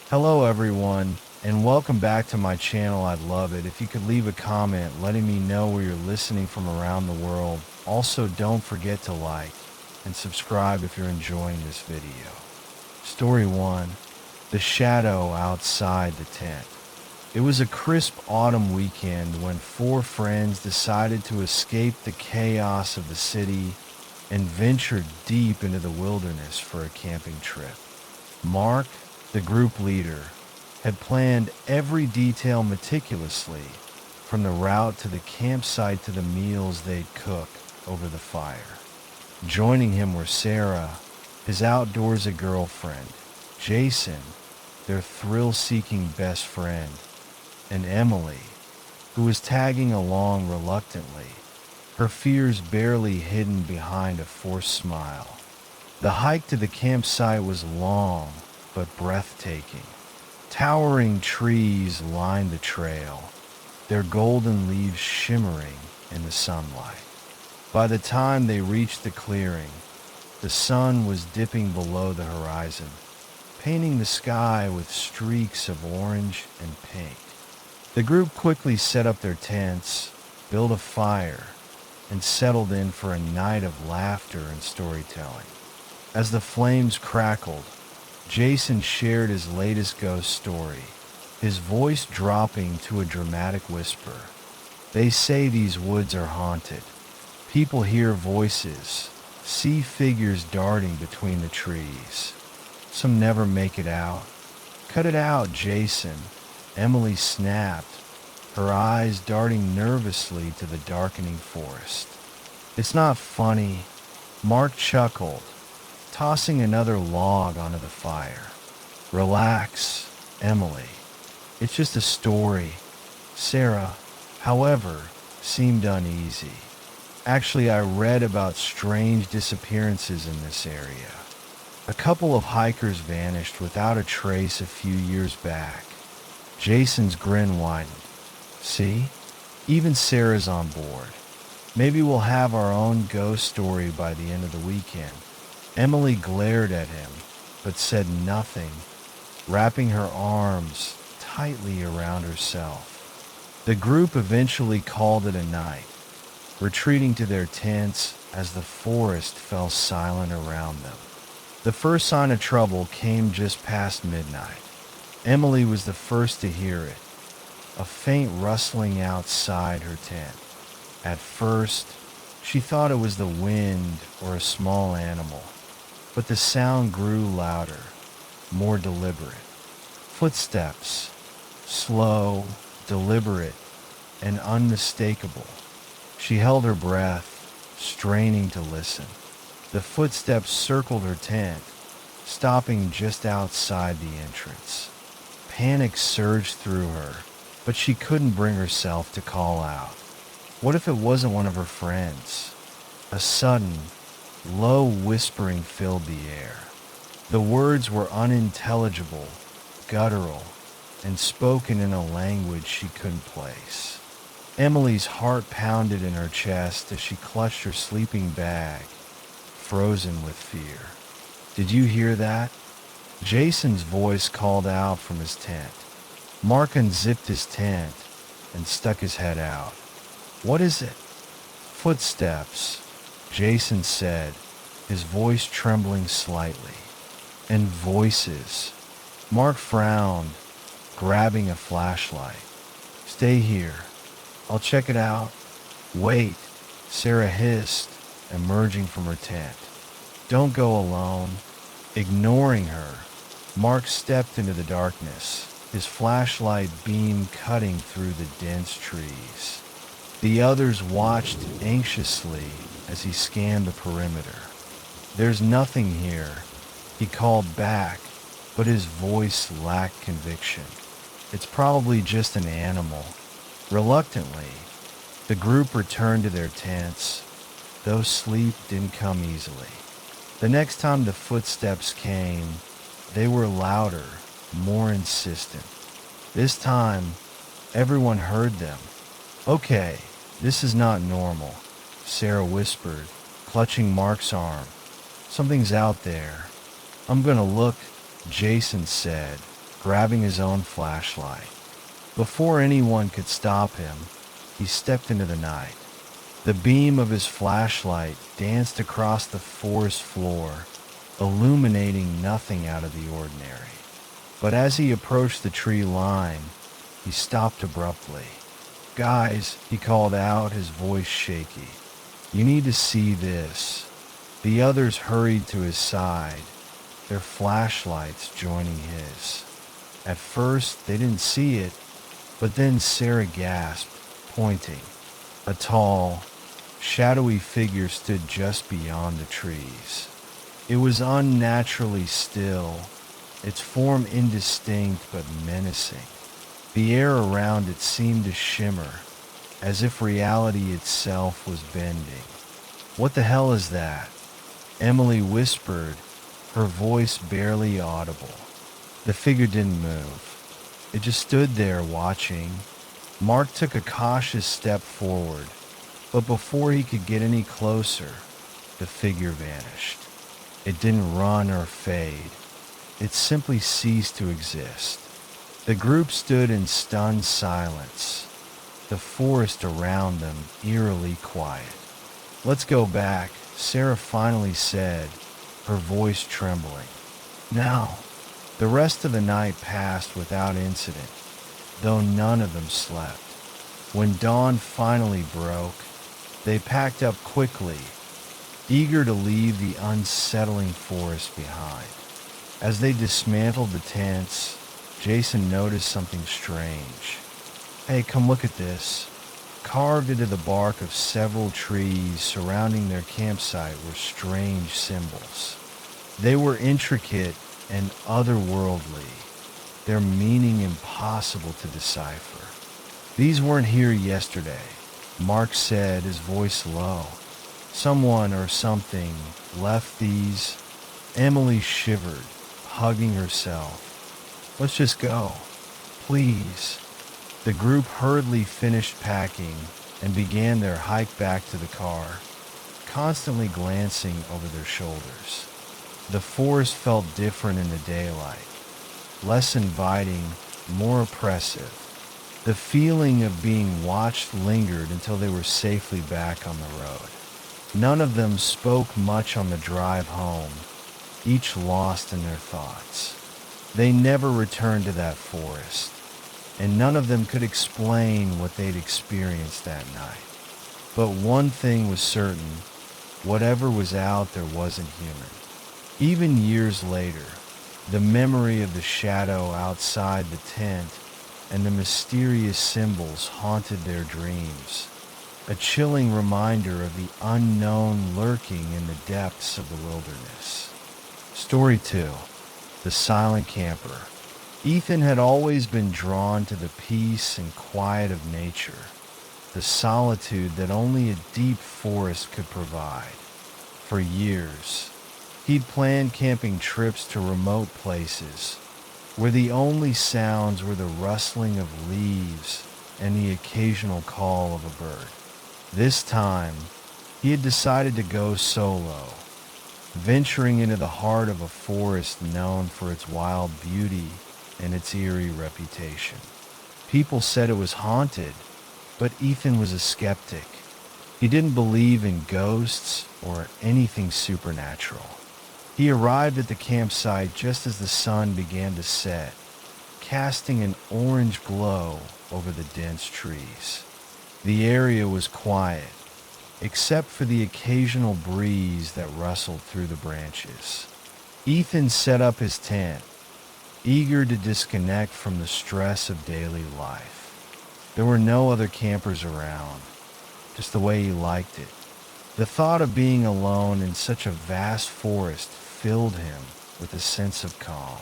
Hello everyone, and welcome back to my channel. I'd love it if you could leave a comment letting me know where you're listening from around the world. Also, don't forget to like and subscribe if you're enjoying this video. Story 1. The Shadow Outside the Tent. It was a crisp autumn weekend when four friends decided to escape the chaos of the city and ventured deep into the wilderness for a camping trip. Mark, the group leader, had planned every detail meticulously, from the route to the campsite to the meals they'd cook over the fire. Joining him were Sarah, his outdoorsy girlfriend, Jason, their thrill-seeking best friend, and Emily, who was tagging along reluctantly, her fears barely hidden behind a forced smile. The hike to the campsite was long but breathtaking. Towering trees lined the trail, their golden leaves shimmering in the sunlight. By the time they reached the clearing, the sun was dipping below the horizon, painting the sky with streaks of orange and pink. The group quickly set up their tents, built a fire, and settled in for a night of laughter and storytelling. As the flames crackled, Jason shared his latest ghost story, his voice dropping to a dramatic whisper. They say these woods are haunted. People hear voices, see figures darting between the trees. Some never make it out. Cut it out, Jason. Emily snapped, her eyes darting nervously to the darkening forest. It's not funny. Mark chuckled, tossing another log onto the fire. Relax, Emily. It's just a story. Sarah, however, seemed uneasy. Actually, I read about strange disappearances in this area. A couple of hikers vanished without a trace a few years back. Jason's grin widened. See? Even Sarah's on board. Maybe we'll have our own ghost story by the end of the weekend. Emily glared at him, but said nothing, wrapping her arms tightly around herself. The group eventually called it a night, retreating to their tents as the forest fell silent around them. The first sign of trouble came just past midnight. Emily was the first to hear it, a faint rustling outside her tent. At first, she thought it was the wind or a small animal, but the sound grew louder, more deliberate. Footsteps, slow, deliberate, and unmistakable. She held her breath, straining to listen. The footsteps circled her tent, stopping just outside the entrance. Panic surged through her, but she couldn't bring herself to call out. What if it wasn't one of her friends? A sudden, low whispering filled the air. The words were unintelligible, guttural, and spoken in a language she couldn't place. Emily's heart pounded in her chest as she clutched her sleeping bag, frozen with fear. Did you hear that? Jason's voice called out from his tent. Mark unzipped his tent and stuck his head out. What is it? Footsteps, Jason said, his voice trembling slightly. And voices. Mark frowned, grabbing a flashlight. Stay here. I'll check it out. Wait, Sarah hissed, emerging from her tent. Don't go alone. Ignoring her, Mark stepped into the darkness, his flashlight beam cutting through the dense trees. The others watched anxiously as he scanned the perimeter. There's nothing here, he called back, but his voice lacked conviction. It's probably just an animal. Reluctantly, the group returned to their tents, though sleep didn't come easily. The next time the footsteps came, they were louder, more insistent. This time, everyone heard them. Okay, this is not normal, Sarah whispered, clutching Mark's arm. Something's out there. I'm gonna look, Jason said, grabbing his own flashlight. Before anyone could stop him, he stepped into the night. The beam of his flashlight danced across the forest floor, illuminating nothing out of the ordinary. But as he approached the tree line, he stopped abruptly. "Guys," he called out, his voice shaky. "You need to see this." The others hurried to his side, their flashlights joining his. At first, they didn't see it, but then Sarah gasped, pointing. A tall, shadowy figure stood just beyond the trees. It was unnaturally still, its form indistinct but menacing. The air around it seemed to shimmer, as if reality itself was bending. "What the hell is that?" Emily whispered, her voice barely audible. The figure didn't move. It just stood there watching. Mark took a cautious step forward, but before he could get any closer, the figure vanished. It didn't run or fade. It simply ceased to exist. The group stood in stunned silence, the forest around them eerily quiet. "Let's go back," Sarah finally said, her voice trembling. "Now." The rest of the night passed without incident, though none of them slept. When dawn finally broke, they packed up quickly, eager to leave the unsettling forest behind. As they dismantled the tents, Jason noticed something strange. "Hey, come look at this." Carved into the bark of several trees surrounding their campsite were strange symbols. They were intricate and otherworldly, their meaning impossible to decipher. "These weren't here yesterday," Mark said, his voice low. "Someone or something left these." Emily shivered, hugging herself. "Let's just go, please." The group hurriedly finished packing and began their hike back to the car, constantly glancing over their shoulders. The forest felt different in the daylight, less inviting, more oppressive. The feeling of being watched lingered until they were safely back on the road. None of them spoke much on the drive home, each lost in their thoughts. They never returned to that forest, and none of them could explain what they'd experienced that night. But one thing was certain: whatever was out there wasn't human. Even years later, the memory of the shadow outside the tent and the mysterious symbols haunted their dreams, a chilling reminder of the unknown lurking in the depths of the wilderness. Story 2. The Silent Camper. Ethan had always been drawn to the peace and quiet of nature, the solitude that only a deep forest could provide. For years, he'd planned camping trips to remote places where the only sounds were the rustling of leaves and the occasional call of a bird. This time, he had decided to go solo, venturing into the heart of a forest known for its wild beauty and its eerie reputation. People said it was haunted, but Ethan was a skeptic. He didn't believe in ghosts or anything supernatural. He arrived at the campsite just as the sun began to set, casting an orange glow over the dense trees. The area was quiet, except for the occasional breeze that rustled through the branches. Ethan set up his tent, eager to disconnect from the stress of daily life. There were no other campers around, just the way he liked it. The thought of being alone in such a vast forest filled him with a sense of calm.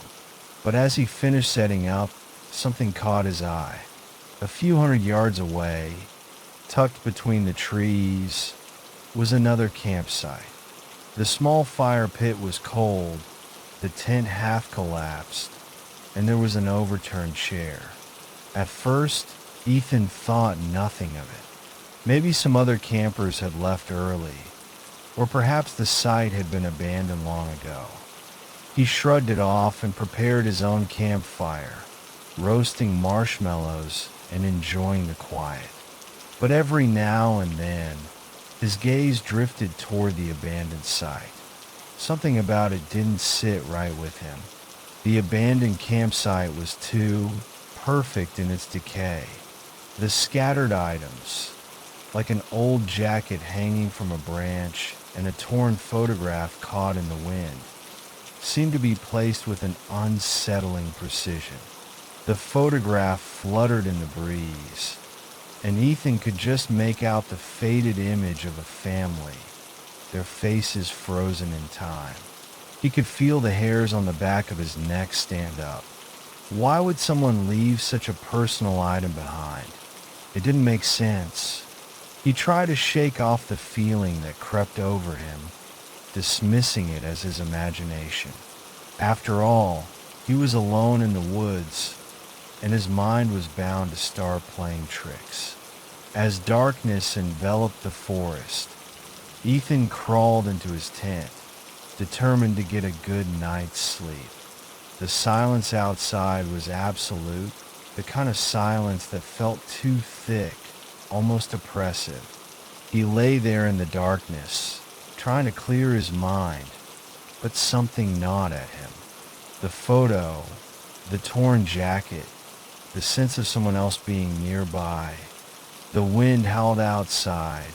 But as he finished setting up, something caught his eye. A few hundred yards away, tucked between the trees, was another campsite. The small fire pit was cold, the tent half collapsed, and there was an overturned chair. At first, Ethan thought nothing of it. Maybe some other campers had left early, or perhaps the site had been abandoned long ago. He shrugged it off and prepared his own campfire, roasting marshmallows and enjoying the quiet. But every now and then, his gaze drifted toward the abandoned site. Something about it didn't sit right with him. The abandoned campsite was too perfect in its decay. The scattered items, like an old jacket hanging from a branch and a torn photograph caught in the wind, seemed to be placed with an unsettling precision. The photograph fluttered in the breeze, and Ethan could just make out the faded image of a family, their faces frozen in time. He could feel the hairs on the back of his neck stand up. Why would someone leave such a personal item behind? It didn't make sense. He tried to shake off the feeling that crept over him, dismissing it as his imagination. After all, he was alone in the woods, and his mind was bound to start playing tricks. As darkness enveloped the forest, Ethan crawled into his tent, determined to get a good night's sleep. The silence outside was absolute, the kind of silence that felt too thick, almost oppressive. He lay there in the darkness, trying to clear his mind, but something gnawed at him. The photo, the torn jacket, the sense of someone else being nearby. The wind howled outside,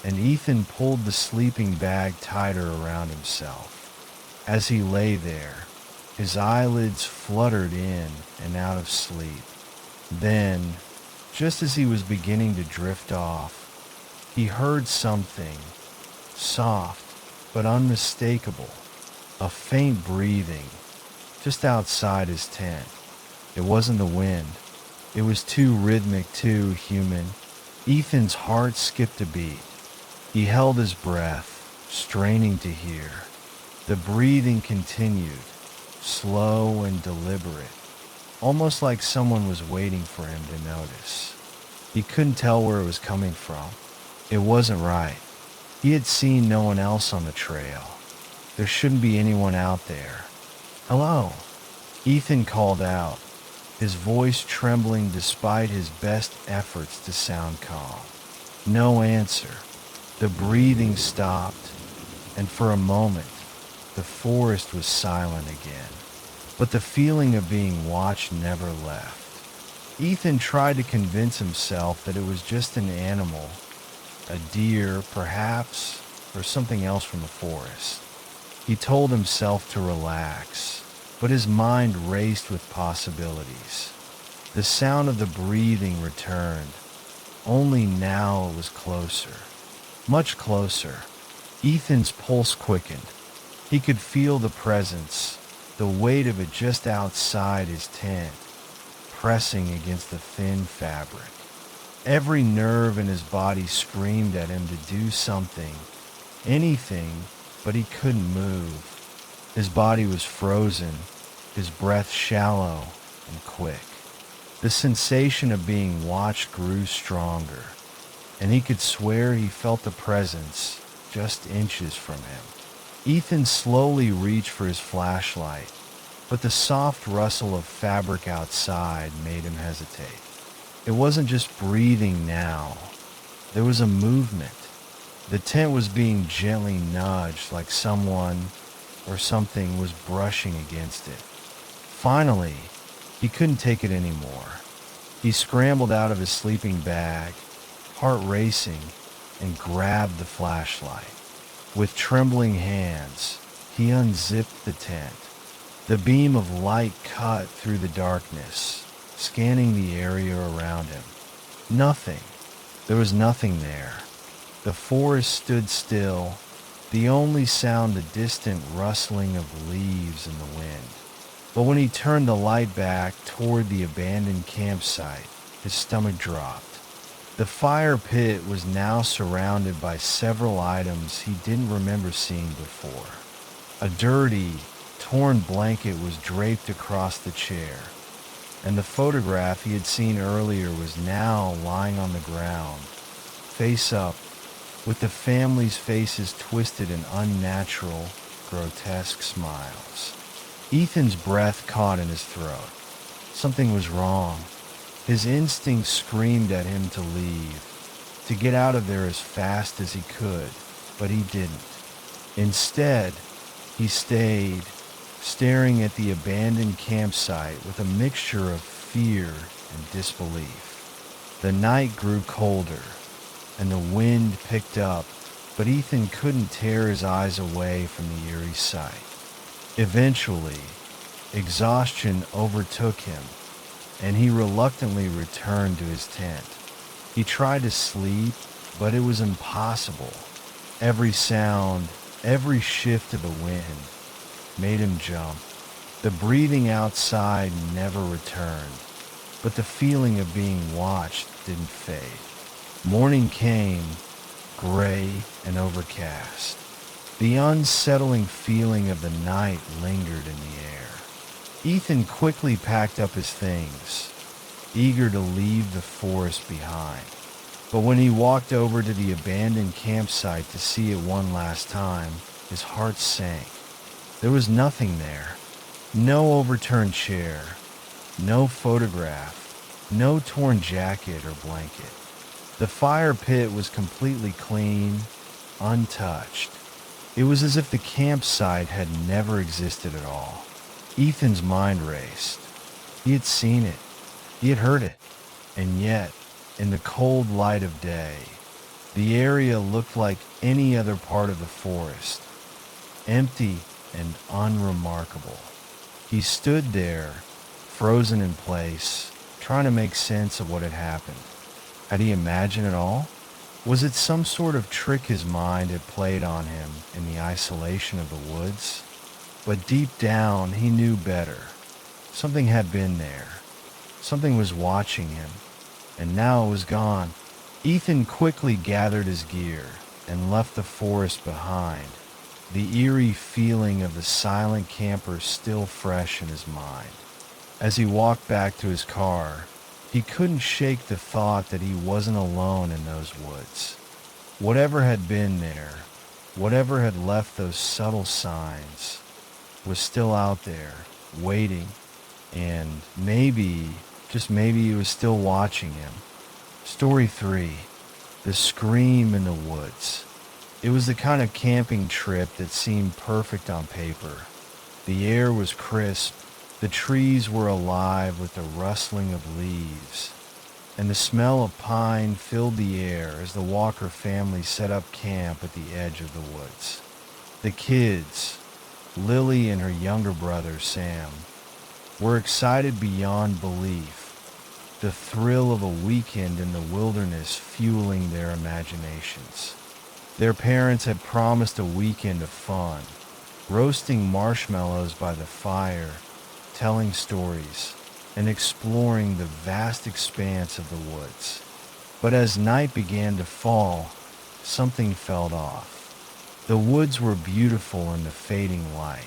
and Ethan pulled the sleeping bag tighter around himself. As he lay there, his eyelids fluttered in and out of sleep. Then, just as he was beginning to drift off, he heard something, soft but unmistakable, a faint breathing, just outside his tent. It wasn't the wind. It was too rhythmic, too human. Ethan's heart skipped a beat. He held his breath, straining to hear. The breathing continued, slow and deliberate, almost like someone was waiting for him to notice. He couldn't tell where it was coming from. It wasn't right. He had seen no one else on the trail. There shouldn't be anyone out there. "Hello," Ethan called out, his voice trembling despite his best efforts to sound calm. No answer. The breathing stopped, and for a moment, the forest was silent again. But the feeling of being watched never left. Ethan tried to convince himself that it was just an animal, a deer, perhaps, or something else from the forest. He told himself to relax, but his mind raced with possibilities. The sound of the breathing returned, only now it was closer, much closer. Ethan's pulse quickened. He could feel the presence, the weight of it just outside his tent, pressing against the thin fabric. Every nerve in his body screamed at him to do something, anything, but he couldn't move. His body was frozen, his breath shallow and quick. The sensation of being watched grew stronger, and he could swear he felt the presence just inches from him. Ethan slowly reached for his flashlight, but the soft rustle of fabric outside made him hesitate. It wasn't just breathing now. There was a movement. The tent was being gently nudged like someone or something was brushing against it. Finally, he couldn't take it anymore. He scrambled out of his sleeping bag, heart racing, and grabbed the flashlight. With trembling hands, he unzipped the tent. The beam of light cut through the darkness, scanning the area around him. Nothing. There was nothing there. The forest stood still, the only sound the distant rustling of leaves in the wind. But when he turned the light back toward the abandoned campsite, his stomach dropped. The fire pit was now surrounded by several items he didn't remember seeing before. A dirty, torn blanket was draped across the chair, and the photograph he had seen earlier was now lying on the ground, face up, with the family's faces twisted in unnatural, grotesque smiles. Ethan's breath caught in his throat. Something was wrong. His instinct screamed at him to leave, to get out of there as fast as he could, but he didn't. Instead, he stayed, staring at the abandoned campsite with a mixture of fear and disbelief. The night grew colder, and the wind picked up, but Ethan couldn't tear his eyes away from the eerie sight. Eventually, exhaustion overtook him, and he reluctantly returned to his tent. He tried to sleep, but it was impossible. Every sound, every shift of the wind made him jump. The breathing outside never returned, but the feeling of being watched didn't fade. Morning came, gray and overcast. The unsettling feeling of the night lingered in the air. Ethan quickly packed up his things, eager to leave the forest behind. But when he walked over to the abandoned campsite to see it one last time, his heart sank. There was nothing there. No overturned chair, no photograph, no torn jacket or blanket. The fire pit was completely clean, untouched. It was as if the campsite had never existed at all. Ethan's mind raced. He had seen it. He had heard it. And yet, in the cold light of day, the area looked like any other part of the forest, empty and unremarkable. He stood there, frozen in place, trying to make sense of what had happened. Had he imagined it all? Was it some sort of trick his mind had played on him in the isolation of the woods? But deep down, he knew better. Something had been there. Something was watching him, and now it was gone. Ethan quickly gathered his gear and left the forest behind, the eerie feeling of the silent camper still fresh in his mind. As he walked back to his car, he couldn't shake the thought that he wasn't alone in those woods. Whatever had been there, whatever had left those subtle signs, was still out there, waiting, and maybe, just maybe, it was still watching him. Story 3. The Scream in the Woods. It was the kind of camping trip that seemed perfect on paper. The air was crisp, the trees were alive with the rustling of leaves, and the smell of pine filled the air as the Walker family set up camp at the edge of the woods. The kids, Lily and her younger brother Sam, were excited beyond belief, the thrill of a weekend in the wilderness fueling their imaginations. Their parents had promised a weekend of fun, roasting marshmallows by the fire, telling stories, and exploring the vast expanse of the woods. But as night began to fall, something felt off. The woods were beautiful in the fading light,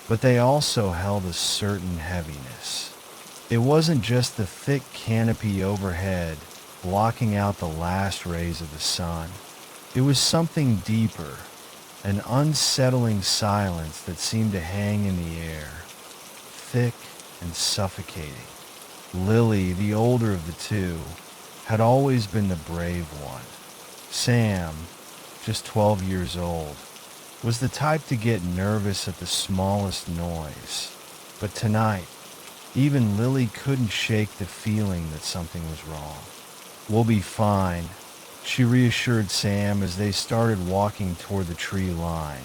but they also held a certain heaviness. It wasn't just the thick canopy overhead blocking out the last rays of the sun. It was something deeper, an unsettling silence that seemed to hang in the air, thick and suffocating. Lily, the older of the two, had always been the brave one. Sam, just 12 years old, was the type to get nervous at the smallest noise. But tonight, even Lily couldn't shake the feeling that something was wrong. "We'll be fine," she reassured Sam as they started walking toward the tree line,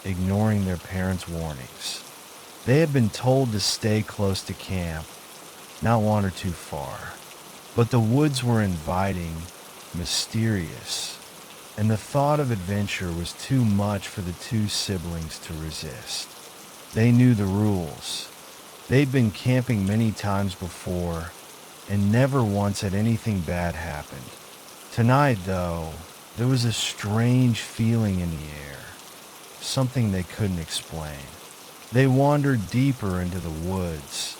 ignoring their parents' warnings. They had been told to stay close to camp, not wander too far. But the woods were inviting, mysterious, and the thought of adventure was too much for the two siblings to resist. They knew the rules. They'd been camping many times before, and never once had anything bad happened. Tonight, though, there was a strange feeling in the air, something they couldn't explain. They wandered deeper into the woods,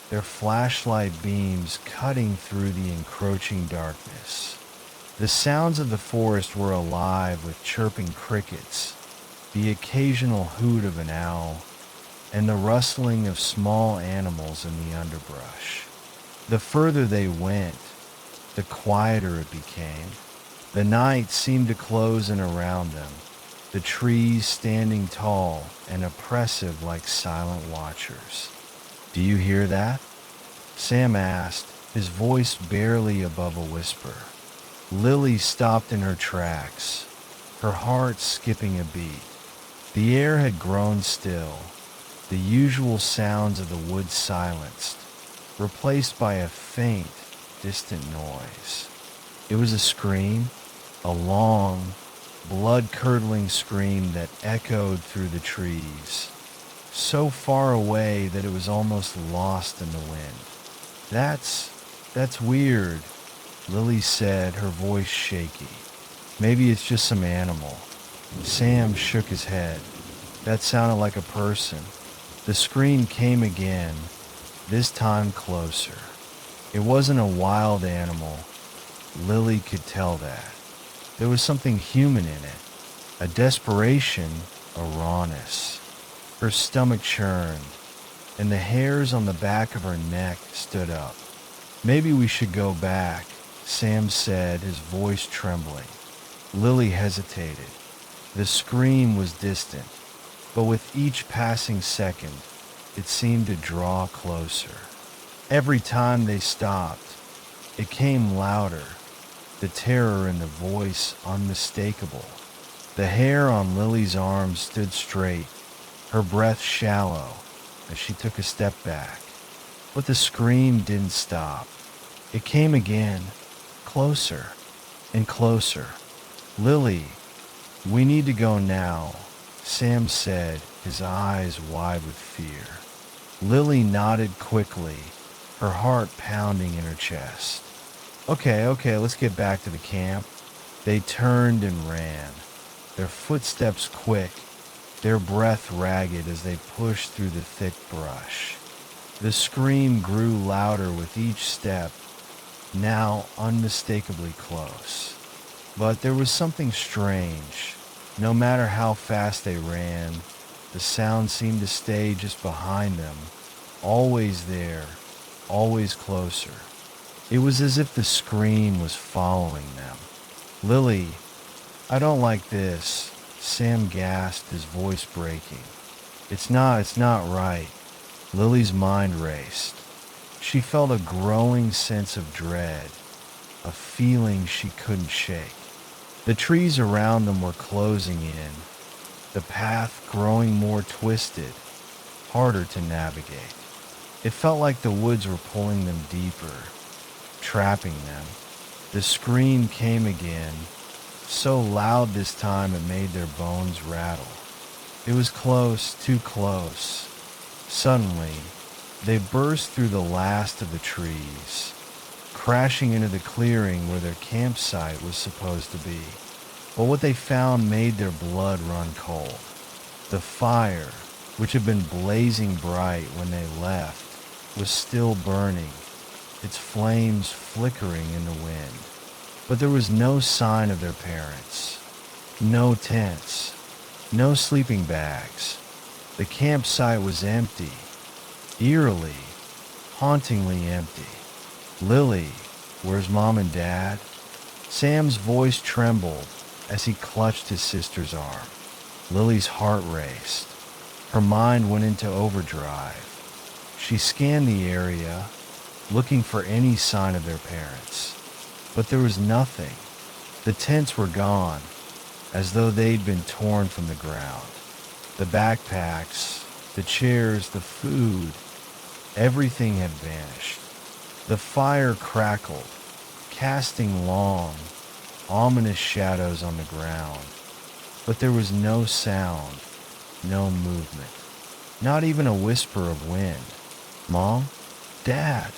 their flashlight beams cutting through the encroaching darkness. The sounds of the forest were alive with chirping crickets, the occasional hoot of an owl, and the rustling of small animals in the underbrush. The further they went, the quieter it became. The night seemed to close in around them, the trees standing tall and oppressive like silent watchers. "Do you hear that?" Sam asked, his voice barely above a whisper. Lily stopped in her tracks, her heart skipping a beat. The air had grown still, the usual sounds of the woods silenced, replaced by a faint, distant noise. It was a scream, a long, blood-curdling scream that echoed through the trees, so far away that it was almost lost in the wind. That's weird," Lily said, her voice shaky. "Maybe it's just some animal." Sam shook his head. "That sounded like a person." The scream came again, this time closer. It wasn't a wild animal. Lily could tell that. There was something human in it, a desperation, a rawness. Her stomach churned, and the hairs on the back of her neck stood up. "Maybe we should go back," Sam said, his voice trembling. Lily hesitated. The scream was distant, but with each passing second, it seemed to draw closer. Every time they stopped, it came louder, the terror in the voice unmistakable. The hair on Lily's arms stood straight, her breath shallow as she took a step back. But the scream didn't stop. It came again, closer and closer. "Lily, we need to go now," Sam said, his eyes wide with fear. Lily nodded quickly, her heart pounding in her chest. Okay, let's get back to the camp." They turned and ran, their footsteps quick, their breath ragged as they pushed through the thick brush. The scream grew louder with each step, now unmistakably close. But there was something strange. No matter how fast they ran, the sound seemed to stay just behind them, always there, always closer. It was as if the scream was following them. "Lily, I don't like this," Sam gasped, his voice breaking. It's not right." Lily's mind raced. She felt a growing sense of dread, a feeling she couldn't shake. The trees around them were closing in, the path growing more twisted, harder to navigate. It felt like the woods were pulling them deeper, trapping them. The scream came again, so loud this time it made their bones rattle. It was close, too close. Suddenly, they burst through the last of the trees, crashing into the clearing where their campsite was supposed to be. But what they found made their blood run cold. The fire, which had been blazing bright when they left, was still burning, its flames flickering in the wind. But there was no sign of their parents. No tents. No sleeping bags. The campsite was empty. Eerily, hauntingly empty. "Lily, where's Mom and Dad?" Sam's voice trembled as he clutched his sister's arm. Lily's heart raced. Her mind went into overdrive. She scanned the area, looking for any sign of their parents. But there was nothing. The tents were gone, as though they'd been torn from the ground. The backpacks, the chairs, the food, everything had vanished. The fire crackled, casting long, ominous shadows on the ground. But there was no sound, no movement, not even a whisper of wind. "Mom? Dad?"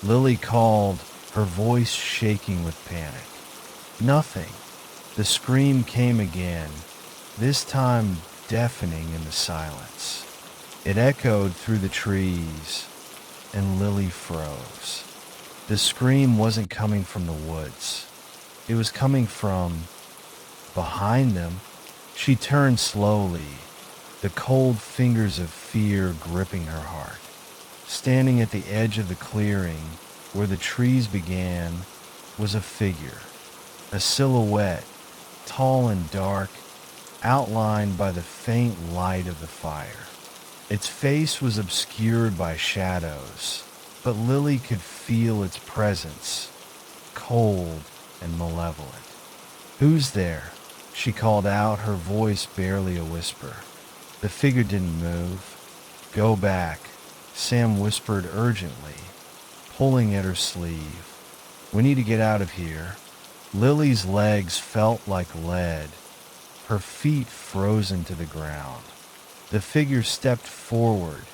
Lily called, her voice shaking with panic. Nothing. The scream came again, this time deafening in the silence. It echoed through the trees, and Lily froze. The scream wasn't coming from the woods. It was coming from behind them. She turned slowly, the cold fingers of fear gripping her heart. Standing at the edge of the clearing, where the trees began, was a figure, a silhouette, tall and dark, outlined by the faint light of the fire. Its face was obscured by shadows, but Lily could feel its presence, cold and malevolent. "Who's there?" she called out, her voice barely a whisper. The figure didn't move. "Go back," Sam whispered urgently, pulling at her sleeve. "We need to get out of here." Lily's legs felt like lead, her feet frozen to the ground. The figure stepped forward,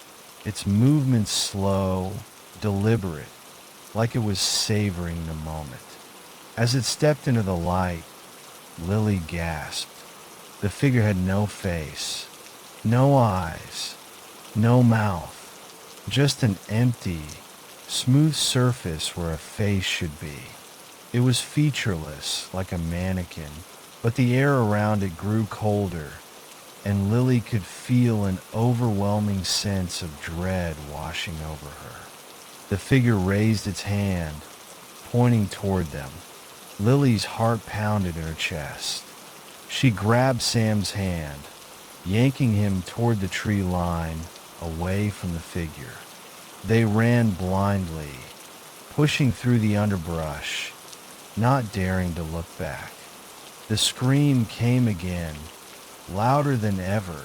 its movements slow, deliberate, like it was savoring the moment. As it stepped into the light, Lily gasped. The figure had no face, no eyes, no mouth, just an empty, smooth surface where a face should be. It was featureless, like a mannequin, but the air around it grew colder, and Lily could feel an overwhelming sense of dread washing over her. The figure raised its hand, pointing toward them. Lily's heart pounded in her chest. She grabbed Sam's hand, yanking him toward the tree line, away from the figure. They ran blindly, pushing through the underbrush, not daring to look back. The scream came again, louder than ever,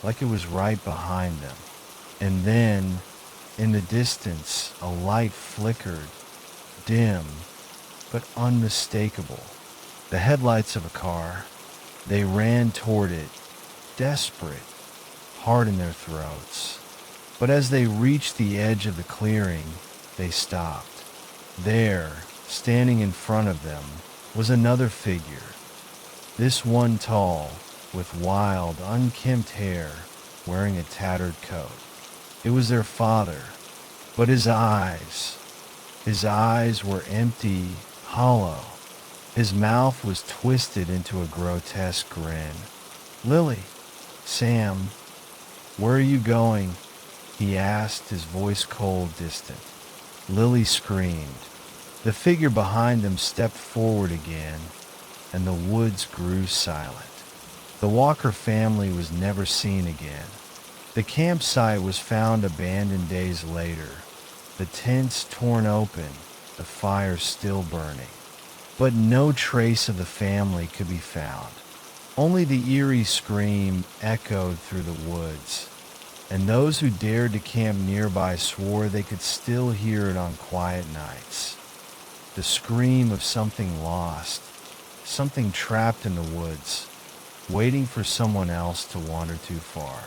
like it was right behind them. And then, in the distance, a light flickered, dim, but unmistakable. The headlights of a car. They ran toward it, desperate, heart in their throats. But as they reached the edge of the clearing, they stopped. There, standing in front of them, was another figure, this one tall, with wild, unkempt hair, wearing a tattered coat. It was their father, but his eyes were empty, hollow. His mouth was twisted into a grotesque grin. "Lily, Sam, where are you going?" he asked, his voice cold, distant. Lily screamed. The figure behind them stepped forward again, and the woods grew silent. The Walker family was never seen again. The campsite was found abandoned days later, the tents torn open, the fire still burning. But no trace of the family could be found. Only the eerie scream echoed through the woods, and those who dared to camp nearby swore they could still hear it on quiet nights. The scream of something lost, something trapped in the woods, waiting for someone else to wander too far.